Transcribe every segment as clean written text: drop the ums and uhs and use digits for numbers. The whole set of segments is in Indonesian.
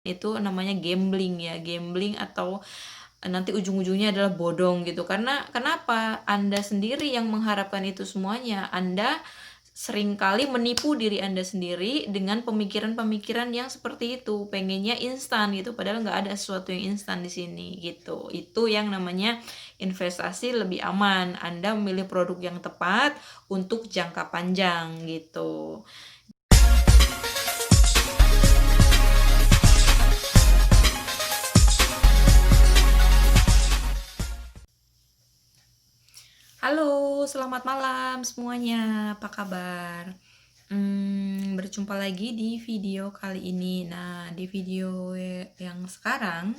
Itu namanya gambling ya, gambling atau nanti ujung-ujungnya adalah bodong gitu. Karena kenapa? Anda sendiri yang mengharapkan itu semuanya. Anda seringkali menipu diri Anda sendiri dengan pemikiran-pemikiran yang seperti itu. Pengennya instan gitu, padahal nggak ada sesuatu yang instan di sini gitu. Itu yang namanya investasi lebih aman. Anda memilih produk yang tepat untuk jangka panjang gitu. Halo, selamat malam semuanya. Apa kabar? Berjumpa lagi di video kali ini. Nah, di video yang sekarang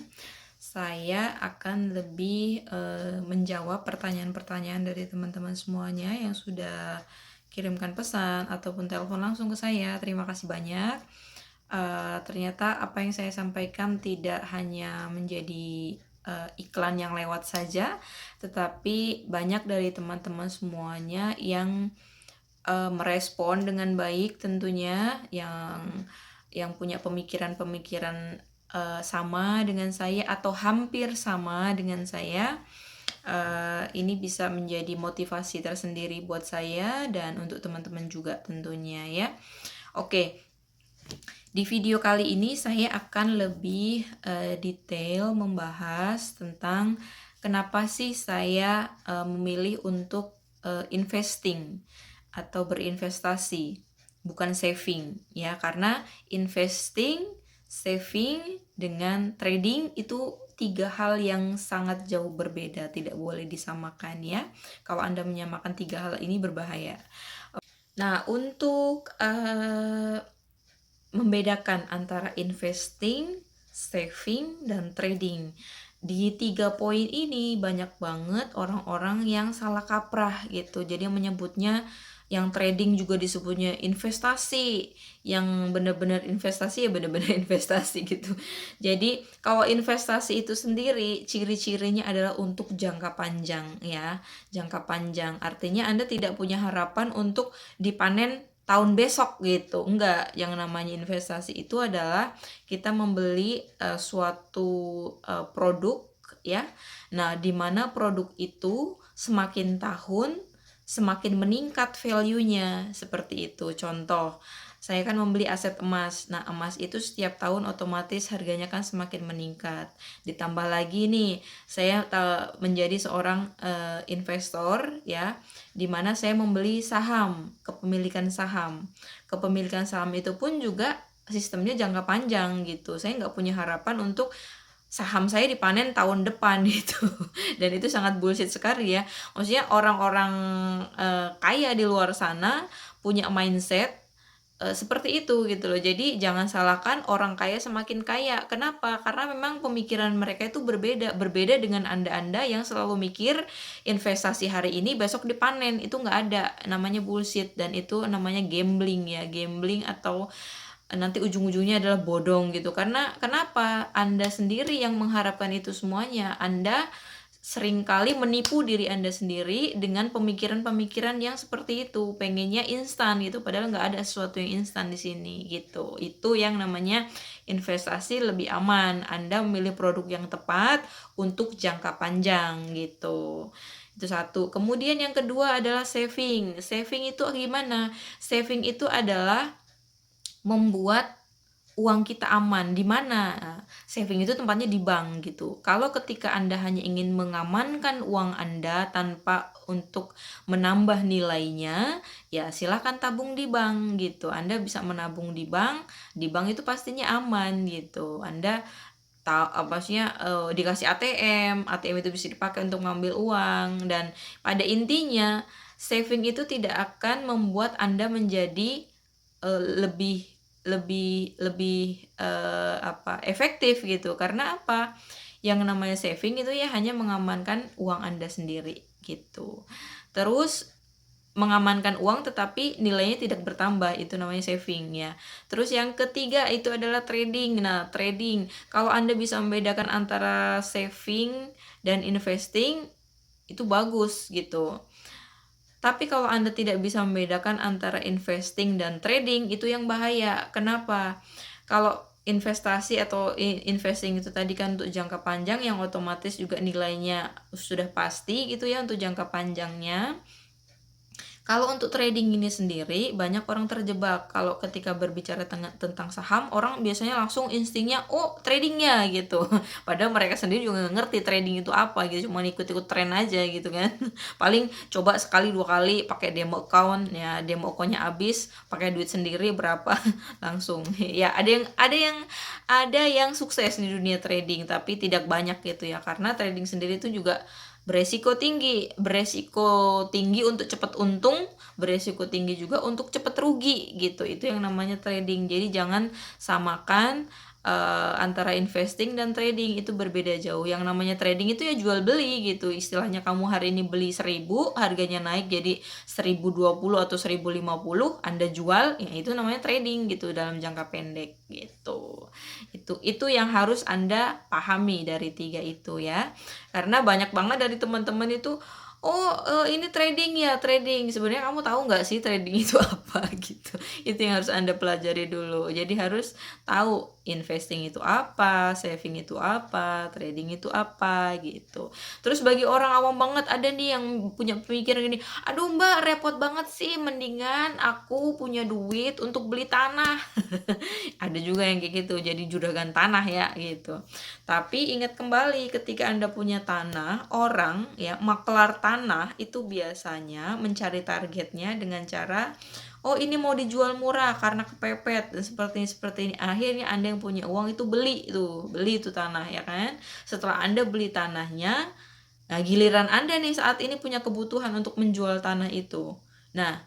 saya akan lebih menjawab pertanyaan-pertanyaan dari teman-teman semuanya yang sudah kirimkan pesan ataupun telepon langsung ke saya. Terima kasih banyak. Ternyata apa yang saya sampaikan tidak hanya menjadi iklan yang lewat saja, tetapi banyak dari teman-teman semuanya yang merespon dengan baik tentunya, yang punya pemikiran-pemikiran sama dengan saya atau hampir sama dengan saya. Ini bisa menjadi motivasi tersendiri buat saya dan untuk teman-teman juga tentunya ya. Oke. Di video kali ini saya akan lebih detail membahas tentang kenapa sih saya memilih untuk investing atau berinvestasi, bukan saving ya, karena investing, saving dengan trading itu tiga hal yang sangat jauh berbeda, tidak boleh disamakan ya. Kalau Anda menyamakan tiga hal ini berbahaya. Nah, untuk membedakan antara investing, saving, dan trading. Di 3 poin ini banyak banget orang-orang yang salah kaprah gitu. Jadi menyebutnya yang trading juga disebutnya investasi, yang benar-benar investasi ya benar-benar investasi gitu. Jadi kalau investasi itu sendiri ciri-cirinya adalah untuk jangka panjang ya, jangka panjang. Artinya Anda tidak punya harapan untuk dipanen tahun besok gitu. Enggak, yang namanya investasi itu adalah kita membeli suatu produk ya. Nah, di mana produk itu semakin tahun semakin meningkat value-nya, seperti itu. Contoh, saya kan membeli aset emas. Nah, emas itu setiap tahun otomatis harganya kan semakin meningkat. Ditambah lagi nih, saya menjadi seorang investor ya, di mana saya membeli saham, kepemilikan saham. Kepemilikan saham itu pun juga sistemnya jangka panjang gitu. Saya nggak punya harapan untuk saham saya dipanen tahun depan gitu. Dan itu sangat bullshit sekali ya. Maksudnya orang-orang kaya di luar sana punya mindset seperti itu gitu loh. Jadi jangan salahkan orang kaya semakin kaya. Kenapa? Karena memang pemikiran mereka itu berbeda dengan Anda yang selalu mikir investasi hari ini besok dipanen. Itu nggak ada, namanya bullshit, dan itu namanya gambling ya, gambling atau nanti ujung-ujungnya adalah bodong gitu. Karena kenapa? Anda sendiri yang mengharapkan itu semuanya. Anda seringkali menipu diri Anda sendiri dengan pemikiran-pemikiran yang seperti itu. Pengennya instan gitu, padahal nggak ada sesuatu yang instan di sini gitu. Itu yang namanya investasi lebih aman. Anda memilih produk yang tepat untuk jangka panjang gitu. Itu satu. Kemudian yang kedua adalah saving. Saving itu gimana? Saving itu adalah membuat uang kita aman. Di mana? Saving itu tempatnya di bank gitu. Kalau ketika Anda hanya ingin mengamankan uang Anda tanpa untuk menambah nilainya, ya silahkan tabung di bank gitu. Anda bisa menabung di bank itu pastinya aman gitu. Anda maksudnya dikasih ATM itu bisa dipakai untuk mengambil uang, dan pada intinya saving itu tidak akan membuat Anda menjadi lebih lebih lebih efektif gitu. Karena apa? Yang namanya saving itu ya hanya mengamankan uang Anda sendiri gitu. Terus mengamankan uang tetapi nilainya tidak bertambah, itu namanya saving ya. Terus yang ketiga itu adalah trading. Nah, trading, kalau Anda bisa membedakan antara saving dan investing itu bagus gitu. Tapi kalau Anda tidak bisa membedakan antara investing dan trading, itu yang bahaya. Kenapa? Kalau investasi atau investing itu tadi kan untuk jangka panjang yang otomatis juga nilainya sudah pasti gitu ya untuk jangka panjangnya. Kalau untuk trading ini sendiri, banyak orang terjebak. Kalau ketika berbicara tentang saham, orang biasanya langsung instingnya, oh tradingnya gitu. Padahal mereka sendiri juga nggak ngerti trading itu apa gitu, cuma ikut-ikut tren aja gitu kan. Paling coba sekali 2 kali pakai demo account, ya demo accountnya habis, pakai duit sendiri berapa langsung. Ya ada yang sukses di dunia trading, tapi tidak banyak gitu ya, karena trading sendiri itu juga beresiko tinggi untuk cepat untung, beresiko tinggi juga untuk cepat rugi gitu. Itu yang namanya trading. Jadi jangan samakan antara investing dan trading, itu berbeda jauh. Yang namanya trading itu ya jual beli gitu. Istilahnya kamu hari ini beli 1.000, harganya naik jadi 1.020 atau 1.050, Anda jual, ya itu namanya trading gitu dalam jangka pendek gitu. Itu yang harus Anda pahami dari 3 itu ya. Karena banyak banget dari teman-teman itu, oh ini trading ya, trading. Sebenarnya kamu tahu nggak sih trading itu apa gitu. Itu yang harus Anda pelajari dulu. Jadi harus tahu investing itu apa, saving itu apa, trading itu apa gitu. Terus bagi orang awam banget, ada nih yang punya pemikiran gini, aduh mbak repot banget sih, mendingan aku punya duit untuk beli tanah. Ada juga yang kayak gitu, jadi juragan tanah ya gitu. Tapi ingat kembali, ketika Anda punya tanah, orang ya maklar tanah itu biasanya mencari targetnya dengan cara, oh ini mau dijual murah karena kepepet dan seperti ini. Akhirnya Anda yang punya uang itu beli itu tanah ya kan. Setelah Anda beli tanahnya, nah giliran Anda nih saat ini punya kebutuhan untuk menjual tanah itu. Nah,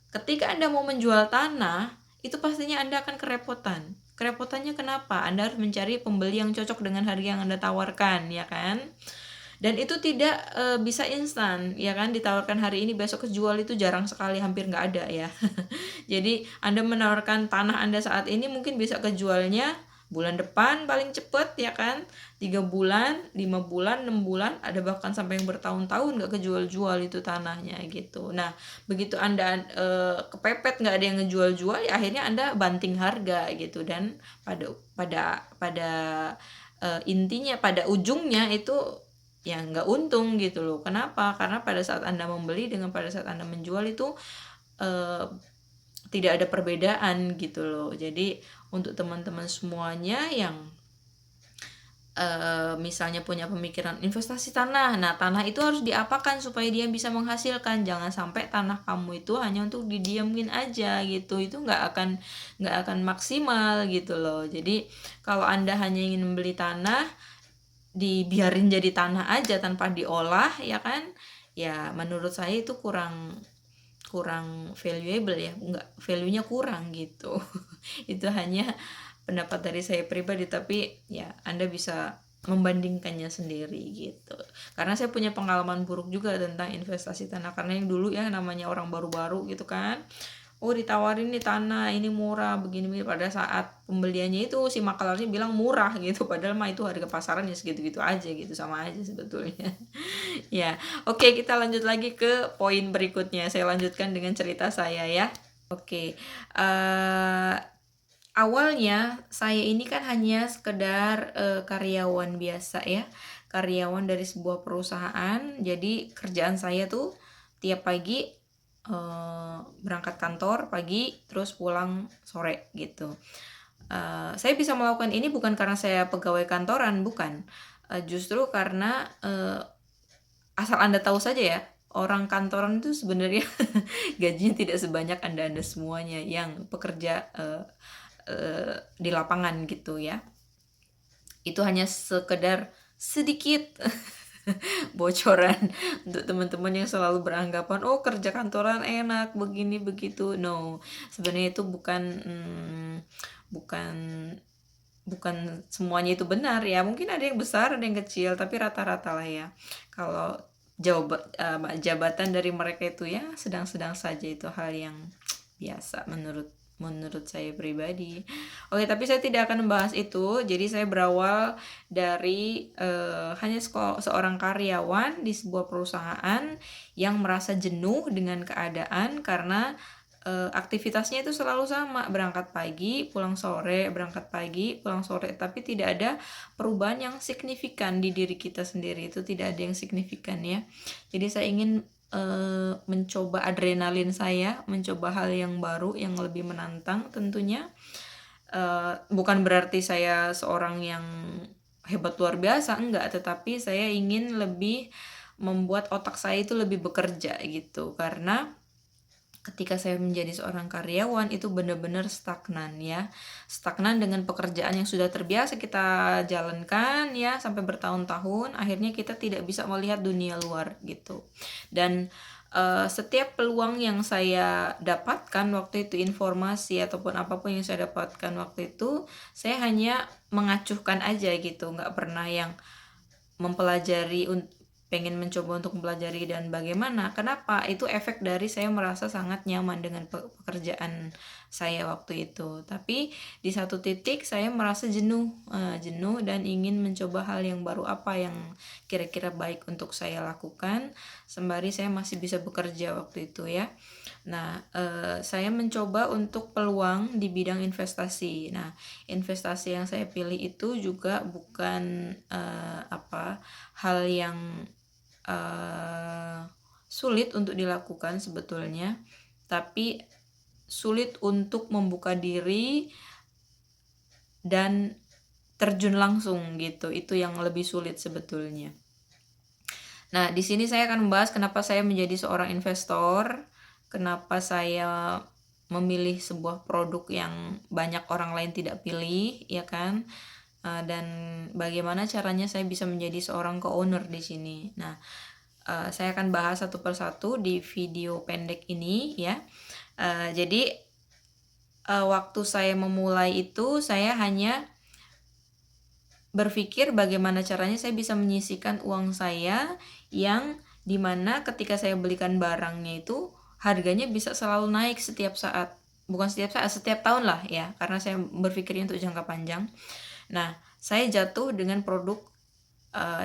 ketika Anda mau menjual tanah, itu pastinya Anda akan kerepotan. Kerepotannya kenapa? Anda harus mencari pembeli yang cocok dengan harga yang Anda tawarkan, ya kan? Dan itu tidak bisa instan, ya kan? Ditawarkan hari ini, besok kejual itu jarang sekali, hampir nggak ada ya. Jadi Anda menawarkan tanah Anda saat ini, mungkin bisa kejualnya bulan depan paling cepet ya kan, 3 bulan, 5 bulan, 6 bulan, ada bahkan sampai yang bertahun-tahun nggak kejual-jual itu tanahnya gitu. Nah begitu Anda kepepet nggak ada yang ngejual-jual, ya akhirnya Anda banting harga gitu. Dan pada intinya, pada ujungnya itu ya nggak untung gitu loh. Kenapa? Karena pada saat Anda membeli dengan pada saat Anda menjual itu tidak ada perbedaan gitu loh. Jadi untuk teman-teman semuanya yang misalnya punya pemikiran investasi tanah, nah tanah itu harus diapakan supaya dia bisa menghasilkan. Jangan sampai tanah kamu itu hanya untuk didiamin aja gitu, itu nggak akan maksimal gitu loh. Jadi kalau Anda hanya ingin membeli tanah, dibiarin jadi tanah aja tanpa diolah ya kan, ya menurut saya itu kurang valuable ya, enggak, value-nya kurang gitu. Itu hanya pendapat dari saya pribadi, tapi ya Anda bisa membandingkannya sendiri gitu. Karena saya punya pengalaman buruk juga tentang investasi tanah, karena yang dulu ya namanya orang baru-baru gitu kan, oh ditawarin nih tanah ini murah begini, pada saat pembeliannya itu si maklarnya bilang murah gitu, padahal mah itu harga pasaran ya segitu-gitu aja gitu, sama aja sebetulnya. Ya, oke, kita lanjut lagi ke poin berikutnya. Saya lanjutkan dengan cerita saya ya. Oke, awalnya saya ini kan hanya sekedar karyawan biasa ya, karyawan dari sebuah perusahaan. Jadi kerjaan saya tuh tiap pagi berangkat kantor pagi, terus pulang sore gitu. Saya bisa melakukan ini bukan karena saya pegawai kantoran, bukan. Justru karena asal Anda tahu saja ya, orang kantoran itu sebenarnya gajinya tidak sebanyak Anda semuanya yang pekerja di lapangan gitu ya. Itu hanya sekedar sedikit bocoran untuk teman-teman yang selalu beranggapan oh kerja kantoran enak begini begitu. No, sebenarnya itu bukan semuanya itu benar ya. Mungkin ada yang besar, ada yang kecil, tapi rata-rata lah ya. Kalau jabatan dari mereka itu ya sedang-sedang saja, itu hal yang biasa menurut saya pribadi. Oke, tapi saya tidak akan membahas itu. Jadi saya berawal dari hanya seorang karyawan di sebuah perusahaan yang merasa jenuh dengan keadaan karena aktivitasnya itu selalu sama, berangkat pagi, pulang sore, berangkat pagi, pulang sore, tapi tidak ada perubahan yang signifikan di diri kita sendiri, itu tidak ada yang signifikan ya. Jadi saya ingin mencoba adrenalin saya, mencoba hal yang baru, yang lebih menantang tentunya. Bukan berarti saya seorang yang hebat luar biasa, enggak, tetapi saya ingin lebih membuat otak saya itu lebih bekerja gitu, karena ketika saya menjadi seorang karyawan itu benar-benar stagnan ya. Stagnan dengan pekerjaan yang sudah terbiasa kita jalankan ya sampai bertahun-tahun, akhirnya kita tidak bisa melihat dunia luar gitu. Dan setiap peluang yang saya dapatkan waktu itu, informasi ataupun apapun yang saya dapatkan waktu itu, saya hanya mengacuhkan aja gitu, nggak pernah yang mempelajari, pengen mencoba untuk mempelajari dan bagaimana. Kenapa? Itu efek dari saya merasa sangat nyaman dengan pekerjaan saya waktu itu. Tapi di satu titik saya merasa jenuh, dan ingin mencoba hal yang baru, apa yang kira-kira baik untuk saya lakukan sembari saya masih bisa bekerja waktu itu ya. Nah, saya mencoba untuk peluang di bidang investasi. Nah, investasi yang saya pilih itu juga bukan hal yang sulit untuk dilakukan sebetulnya, tapi sulit untuk membuka diri dan terjun langsung gitu. Itu yang lebih sulit sebetulnya. Nah, di sini saya akan membahas kenapa saya menjadi seorang investor, kenapa saya memilih sebuah produk yang banyak orang lain tidak pilih, ya kan? Dan bagaimana caranya saya bisa menjadi seorang co-owner di sini. Nah, saya akan bahas satu persatu di video pendek ini ya. Jadi waktu saya memulai itu, saya hanya berpikir bagaimana caranya saya bisa menyisihkan uang saya yang dimana ketika saya belikan barangnya itu harganya bisa selalu naik setiap saat. Bukan setiap saat, setiap tahun lah ya, karena saya berpikirnya untuk jangka panjang. Nah, saya jatuh dengan produk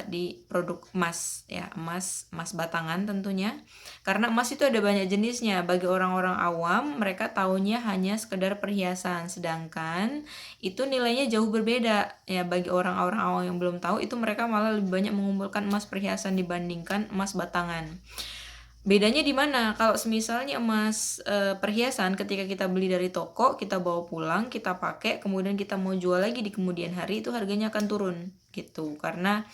di produk emas ya, emas batangan tentunya, karena emas itu ada banyak jenisnya. Bagi orang-orang awam, mereka taunya hanya sekedar perhiasan, sedangkan itu nilainya jauh berbeda ya. Bagi orang-orang awam yang belum tahu, itu mereka malah lebih banyak mengumpulkan emas perhiasan dibandingkan emas batangan. Bedanya di mana? Kalau misalnya emas perhiasan, ketika kita beli dari toko, kita bawa pulang, kita pakai, kemudian kita mau jual lagi di kemudian hari, itu harganya akan turun gitu, karena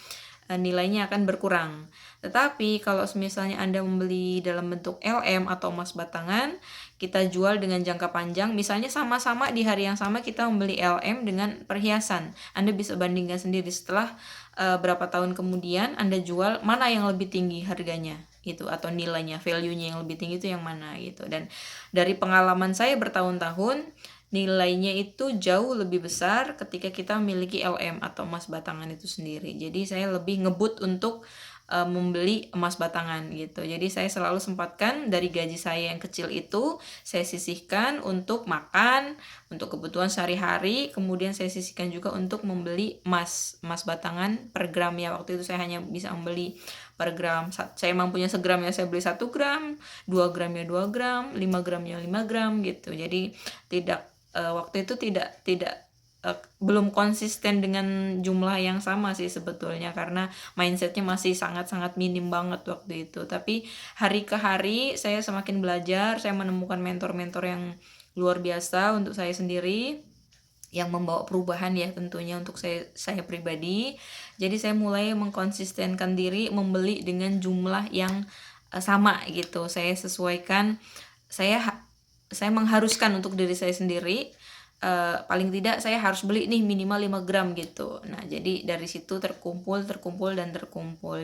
nilainya akan berkurang. Tetapi kalau misalnya Anda membeli dalam bentuk LM atau emas batangan, kita jual dengan jangka panjang, misalnya sama-sama di hari yang sama kita membeli LM dengan perhiasan, Anda bisa bandingkan sendiri setelah berapa tahun kemudian Anda jual, mana yang lebih tinggi harganya gitu, atau nilainya, value-nya yang lebih tinggi itu yang mana gitu. Dan dari pengalaman saya bertahun-tahun, nilainya itu jauh lebih besar ketika kita memiliki LM atau emas batangan itu sendiri. Jadi saya lebih ngebut untuk membeli emas batangan gitu. Jadi saya selalu sempatkan dari gaji saya yang kecil itu, saya sisihkan untuk makan, untuk kebutuhan sehari-hari, kemudian saya sisihkan juga untuk membeli emas batangan per gram ya. Waktu itu saya hanya bisa membeli per gram. Saya mampunya segram ya saya beli 1 gram, 2 gram ya 2 gram, 5 gram ya 5 gram gitu. Jadi tidak waktu itu tidak belum konsisten dengan jumlah yang sama sih sebetulnya, karena mindsetnya masih sangat-sangat minim banget waktu itu. Tapi hari ke hari saya semakin belajar, saya menemukan mentor-mentor yang luar biasa untuk saya sendiri, yang membawa perubahan ya tentunya untuk saya pribadi. Jadi saya mulai mengkonsistenkan diri membeli dengan jumlah yang sama gitu. Saya sesuaikan, saya mengharuskan untuk diri saya sendiri, paling tidak saya harus beli nih minimal 5 gram gitu. Nah, jadi dari situ terkumpul.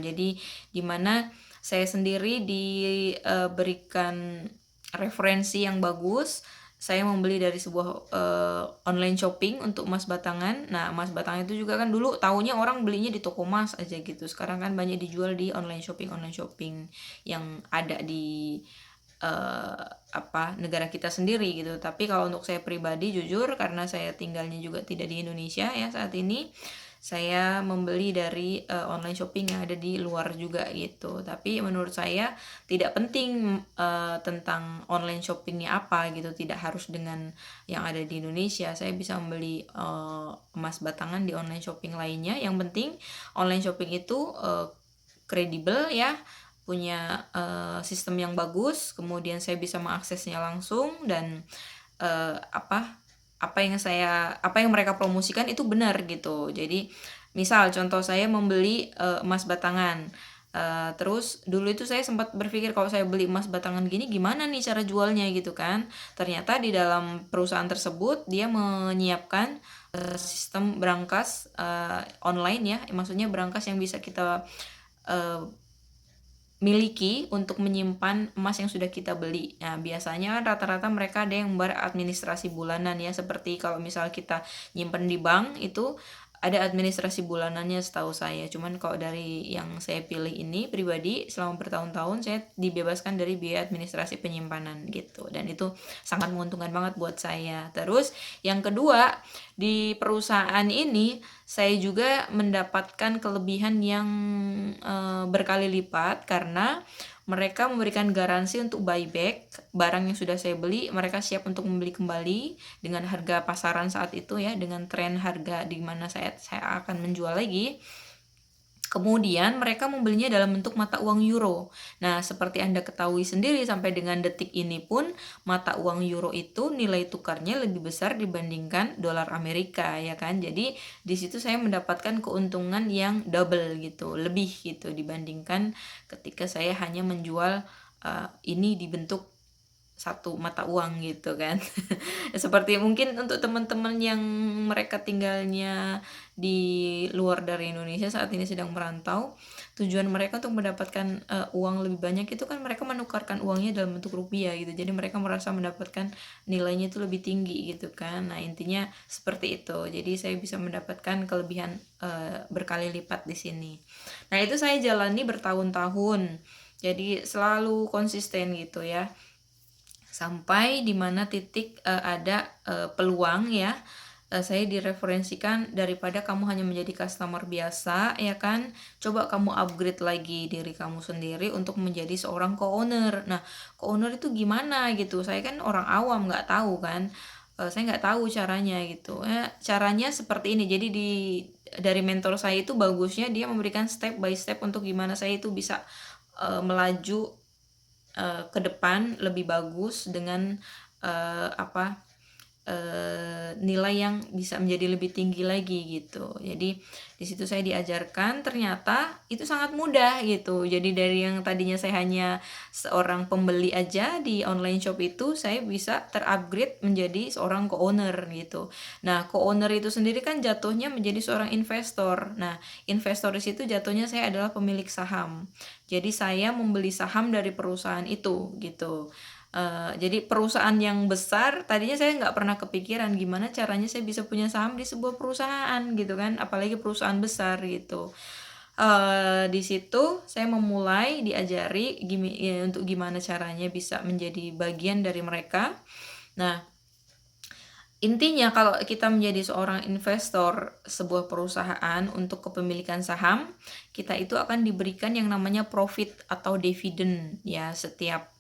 Jadi dimana saya sendiri diberikan referensi yang bagus. Saya membeli dari sebuah online shopping untuk emas batangan. Nah, emas batangan itu juga kan dulu taunya orang belinya di toko emas aja gitu. Sekarang kan banyak dijual di online shopping yang ada di negara kita sendiri gitu. Tapi kalau untuk saya pribadi, jujur karena saya tinggalnya juga tidak di Indonesia ya saat ini, saya membeli dari online shopping yang ada di luar juga gitu. Tapi menurut saya tidak penting tentang online shoppingnya apa gitu, tidak harus dengan yang ada di Indonesia. Saya bisa membeli emas batangan di online shopping lainnya. Yang penting online shopping itu kredibel ya, punya sistem yang bagus, kemudian saya bisa mengaksesnya langsung, dan apa yang mereka promosikan itu benar gitu. Jadi misal contoh saya membeli emas batangan. Terus dulu itu saya sempat berpikir kalau saya beli emas batangan gini gimana nih cara jualnya gitu kan. Ternyata di dalam perusahaan tersebut dia menyiapkan sistem brankas online ya. Maksudnya brankas yang bisa kita miliki untuk menyimpan emas yang sudah kita beli. Nah, biasanya kan rata-rata mereka ada yang beradministrasi bulanan ya, seperti kalau misal kita nyimpen di bank itu ada administrasi bulanannya setahu saya. Cuman kalau dari yang saya pilih ini pribadi selama bertahun-tahun saya dibebaskan dari biaya administrasi penyimpanan gitu. Dan itu sangat menguntungkan banget buat saya. Terus yang kedua, di perusahaan ini saya juga mendapatkan kelebihan yang berkali lipat karena mereka memberikan garansi untuk buyback barang yang sudah saya beli. Mereka siap untuk membeli kembali dengan harga pasaran saat itu ya, dengan tren harga di mana saya akan menjual lagi. Kemudian mereka membelinya dalam bentuk mata uang euro. Nah, seperti Anda ketahui sendiri sampai dengan detik ini pun mata uang euro itu nilai tukarnya lebih besar dibandingkan dolar Amerika ya kan. Jadi di situ saya mendapatkan keuntungan yang double gitu, lebih gitu dibandingkan ketika saya hanya menjual ini di bentuk satu mata uang gitu kan. Seperti mungkin untuk teman-teman yang mereka tinggalnya di luar dari Indonesia saat ini sedang merantau, tujuan mereka untuk mendapatkan uang lebih banyak itu kan mereka menukarkan uangnya dalam bentuk rupiah gitu. Jadi mereka merasa mendapatkan nilainya itu lebih tinggi gitu kan. Nah, intinya seperti itu. Jadi saya bisa mendapatkan kelebihan berkali lipat di sini. Nah, itu saya jalani bertahun-tahun. Jadi selalu konsisten gitu ya. Sampai dimana titik ada peluang ya, saya direferensikan, daripada kamu hanya menjadi customer biasa ya kan, coba kamu upgrade lagi diri kamu sendiri untuk menjadi seorang co-owner. Nah, co-owner itu gimana gitu, saya kan orang awam nggak tahu kan. Saya nggak tahu caranya gitu ya. Caranya seperti ini, jadi dari mentor saya itu bagusnya dia memberikan step by step untuk gimana saya itu bisa melaju ke depan lebih bagus dengan nilai yang bisa menjadi lebih tinggi lagi gitu. Jadi di situ saya diajarkan ternyata itu sangat mudah gitu. Jadi dari yang tadinya saya hanya seorang pembeli aja di online shop itu, saya bisa terupgrade menjadi seorang co-owner gitu. Nah, co-owner itu sendiri kan jatuhnya menjadi seorang investor. Nah, investor di situ jatuhnya saya adalah pemilik saham. Jadi saya membeli saham dari perusahaan itu gitu. Jadi perusahaan yang besar tadinya saya nggak pernah kepikiran gimana caranya saya bisa punya saham di sebuah perusahaan gitu kan, apalagi perusahaan besar gitu. Di situ saya memulai diajari untuk gimana caranya bisa menjadi bagian dari mereka. Nah, intinya kalau kita menjadi seorang investor sebuah perusahaan untuk kepemilikan saham, kita itu akan diberikan yang namanya profit atau dividen ya setiap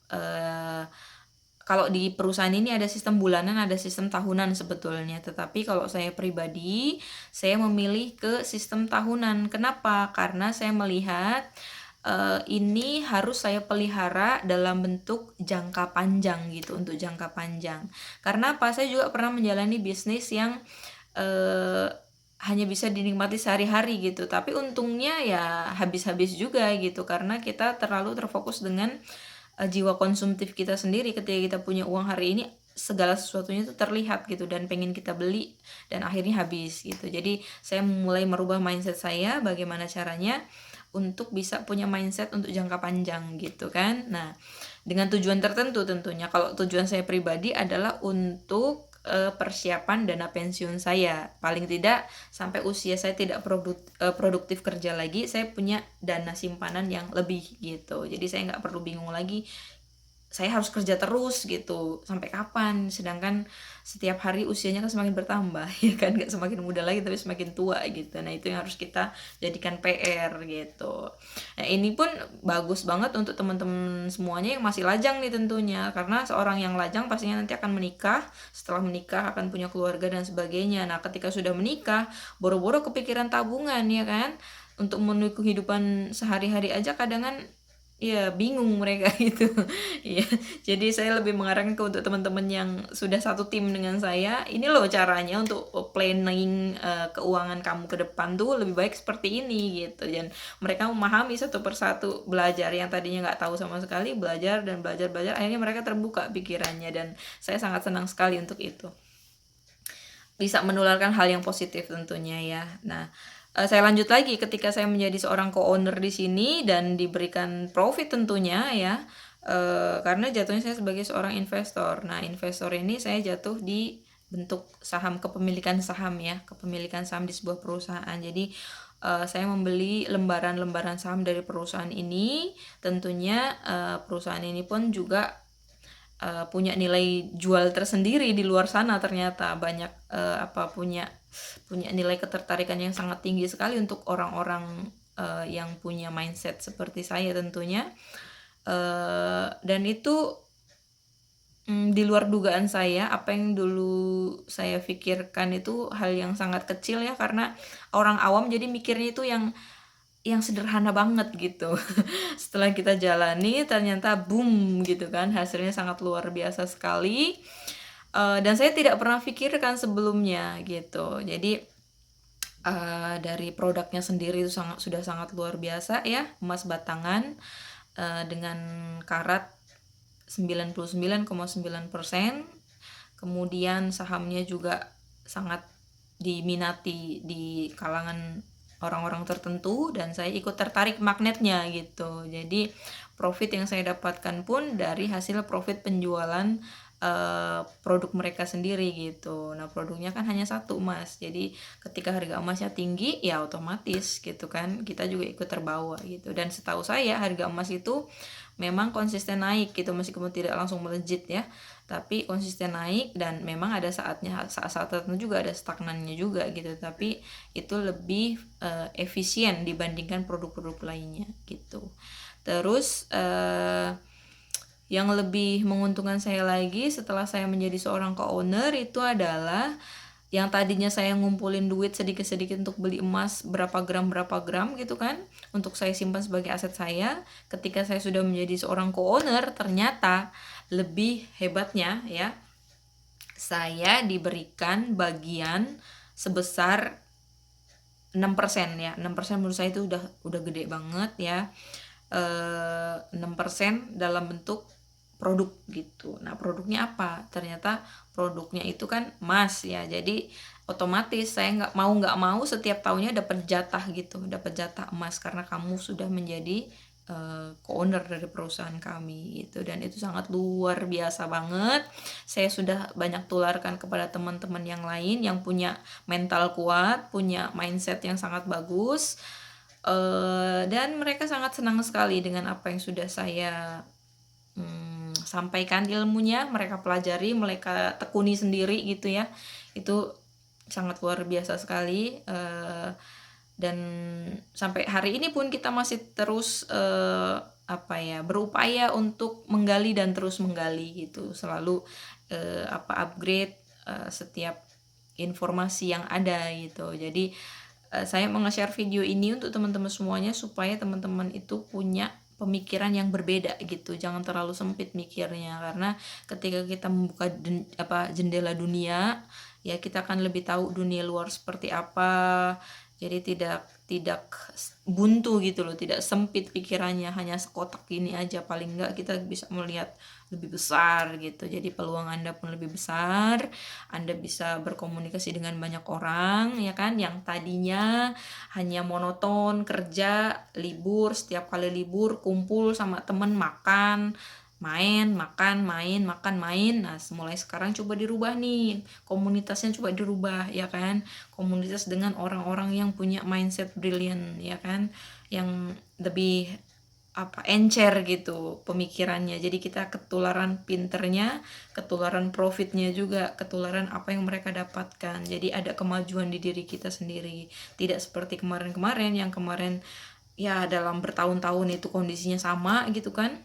kalau di perusahaan ini ada sistem bulanan, ada sistem tahunan sebetulnya. Tetapi kalau saya pribadi, saya memilih ke sistem tahunan. Kenapa? Karena saya melihat ini harus saya pelihara dalam bentuk jangka panjang gitu, untuk jangka panjang. Karena apa? Saya juga pernah menjalani bisnis yang hanya bisa dinikmati sehari-hari gitu, tapi untungnya ya habis-habis juga gitu, karena kita terlalu terfokus dengan jiwa konsumtif kita sendiri. Ketika kita punya uang hari ini, segala sesuatunya itu terlihat gitu dan pengen kita beli dan akhirnya habis gitu. Jadi saya mulai merubah mindset saya, bagaimana caranya untuk bisa punya mindset untuk jangka panjang gitu kan. Nah, dengan tujuan tertentu tentunya. Kalau tujuan saya pribadi adalah untuk persiapan dana pensiun saya. Paling tidak sampai usia saya tidak produktif kerja lagi, saya punya dana simpanan yang lebih gitu. Jadi saya nggak perlu bingung lagi saya harus kerja terus gitu, sampai kapan? Sedangkan setiap hari usianya kan semakin bertambah ya kan, nggak semakin muda lagi tapi semakin tua gitu. Nah itu yang harus kita jadikan PR gitu. Nah ini pun bagus banget untuk teman-teman semuanya yang masih lajang nih tentunya, karena seorang yang lajang pastinya nanti akan menikah, setelah menikah akan punya keluarga dan sebagainya. Nah ketika sudah menikah, boro-boro kepikiran tabungan ya kan, untuk memenuhi kehidupan sehari-hari aja kadang kan ya bingung mereka gitu. Iya, jadi saya lebih mengarahkan ke untuk teman-teman yang sudah satu tim dengan saya, ini loh caranya untuk planning keuangan kamu ke depan tuh lebih baik seperti ini gitu. Dan mereka memahami satu persatu, belajar yang tadinya nggak tahu sama sekali, belajar dan belajar belajar, akhirnya mereka terbuka pikirannya, dan saya sangat senang sekali untuk itu. Bisa menularkan hal yang positif tentunya ya. Nah, saya lanjut lagi ketika saya menjadi seorang co-owner di sini dan diberikan profit tentunya ya, karena jatuhnya saya sebagai seorang investor. Nah, investor ini saya jatuh di bentuk saham, kepemilikan saham ya, kepemilikan saham di sebuah perusahaan. Jadi saya membeli lembaran-lembaran saham dari perusahaan ini. Tentunya perusahaan ini pun juga punya nilai jual tersendiri di luar sana, ternyata banyak punya nilai ketertarikan yang sangat tinggi sekali untuk orang-orang yang punya mindset seperti saya tentunya, dan itu di luar dugaan saya. Apa yang dulu saya pikirkan itu hal yang sangat kecil ya, karena orang awam jadi mikirnya itu yang sederhana banget gitu. Setelah kita jalani ternyata boom gitu kan, hasilnya sangat luar biasa sekali. Dan saya tidak pernah pikirkan sebelumnya gitu. Jadi dari produknya sendiri itu sudah sangat luar biasa ya, emas batangan dengan karat 99,9%. Kemudian sahamnya juga sangat diminati di kalangan orang-orang tertentu, dan saya ikut tertarik magnetnya gitu. Jadi profit yang saya dapatkan pun dari hasil profit penjualan produk mereka sendiri gitu. Nah produknya kan hanya satu, emas, jadi ketika harga emasnya tinggi ya otomatis gitu kan kita juga ikut terbawa gitu. Dan setahu saya harga emas itu memang konsisten naik gitu, meskipun tidak langsung melejit ya, tapi konsisten naik. Dan memang ada saatnya, saat-saat tertentu juga ada stagnannya juga gitu, tapi itu lebih efisien dibandingkan produk-produk lainnya gitu. Terus yang lebih menguntungkan saya lagi setelah saya menjadi seorang co-owner itu adalah yang tadinya saya ngumpulin duit sedikit-sedikit untuk beli emas berapa gram gitu kan, untuk saya simpan sebagai aset saya. Ketika saya sudah menjadi seorang co-owner, ternyata lebih hebatnya ya, saya diberikan bagian sebesar 6% ya. 6% menurut saya itu udah gede banget ya. 6% dalam bentuk produk gitu. Nah produknya apa? Ternyata produknya itu kan emas ya, jadi otomatis saya nggak mau setiap tahunnya dapat jatah gitu, dapat jatah emas karena kamu sudah menjadi co-owner dari perusahaan kami gitu. Dan itu sangat luar biasa banget. Saya sudah banyak tularkan kepada teman-teman yang lain yang punya mental kuat, punya mindset yang sangat bagus, dan mereka sangat senang sekali dengan apa yang sudah saya sampaikan ilmunya. Mereka pelajari, mereka tekuni sendiri gitu ya. Itu sangat luar biasa sekali, dan sampai hari ini pun kita masih terus berupaya untuk menggali dan terus menggali gitu, selalu upgrade setiap informasi yang ada gitu. Jadi saya meng-share video ini untuk teman-teman semuanya supaya teman-teman itu punya pemikiran yang berbeda gitu. Jangan terlalu sempit mikirnya, karena ketika kita membuka jendela dunia ya, kita akan lebih tahu dunia luar seperti apa. Jadi tidak buntu gitu loh, tidak sempit pikirannya, hanya sekotak gini aja. Paling enggak kita bisa melihat lebih besar gitu. Jadi peluang Anda pun lebih besar. Anda bisa berkomunikasi dengan banyak orang ya kan, yang tadinya hanya monoton kerja, libur, setiap kali libur kumpul sama temen, makan, main, makan, main, makan, main. Nah mulai sekarang coba dirubah nih, komunitasnya coba dirubah ya kan, komunitas dengan orang-orang yang punya mindset brilliant ya kan, yang lebih encer gitu pemikirannya. Jadi kita ketularan pinternya, ketularan profitnya juga, ketularan apa yang mereka dapatkan. Jadi ada kemajuan di diri kita sendiri. Tidak seperti kemarin-kemarin, yang kemarin ya dalam bertahun-tahun itu kondisinya sama gitu kan.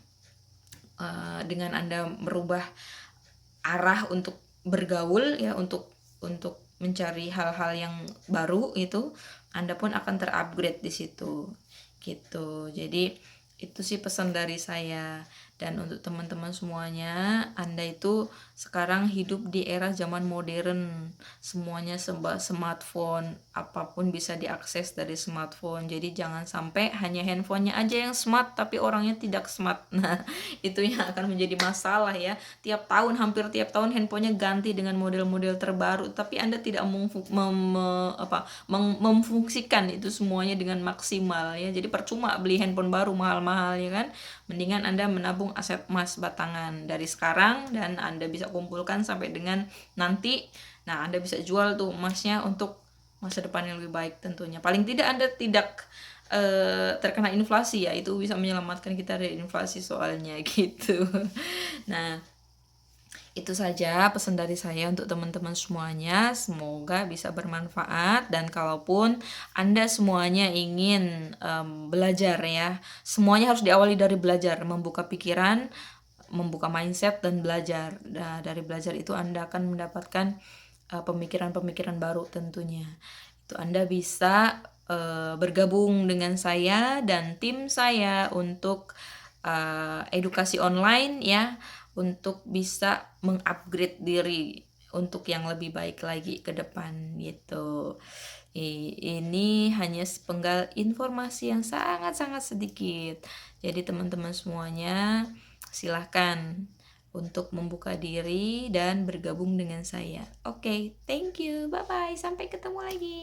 Dengan Anda merubah arah untuk bergaul ya, untuk mencari hal-hal yang baru itu, Anda pun akan terupgrade di situ gitu. Jadi itu sih pesan dari saya. Dan untuk teman-teman semuanya, Anda itu sekarang hidup di era zaman modern, semuanya serba smartphone, apapun bisa diakses dari smartphone. Jadi jangan sampai hanya handphonenya aja yang smart tapi orangnya tidak smart. Nah, itu yang akan menjadi masalah ya. Hampir tiap tahun handphonenya ganti dengan model-model terbaru, tapi Anda tidak memfungsikan itu semuanya dengan maksimal ya. Jadi percuma beli handphone baru mahal-mahal ya kan. Mendingan Anda menabung aset emas batangan dari sekarang, dan Anda bisa kumpulkan sampai dengan nanti. Nah, Anda bisa jual tuh emasnya untuk masa depan yang lebih baik tentunya. Paling tidak Anda tidak terkena inflasi ya, itu bisa menyelamatkan kita dari inflasi soalnya gitu. Nah, itu saja pesan dari saya untuk teman-teman semuanya. Semoga bisa bermanfaat, dan kalaupun Anda semuanya ingin belajar ya, semuanya harus diawali dari belajar, membuka pikiran, membuka mindset, dan belajar. Nah, dari belajar itu Anda akan mendapatkan pemikiran-pemikiran baru tentunya. Itu Anda bisa bergabung dengan saya dan tim saya untuk edukasi online ya, untuk bisa mengupgrade diri untuk yang lebih baik lagi ke depan gitu. Ini hanya sepenggal informasi yang sangat-sangat sedikit. Jadi teman-teman semuanya silahkan untuk membuka diri dan bergabung dengan saya. Oke, thank you. Bye-bye. Sampai ketemu lagi.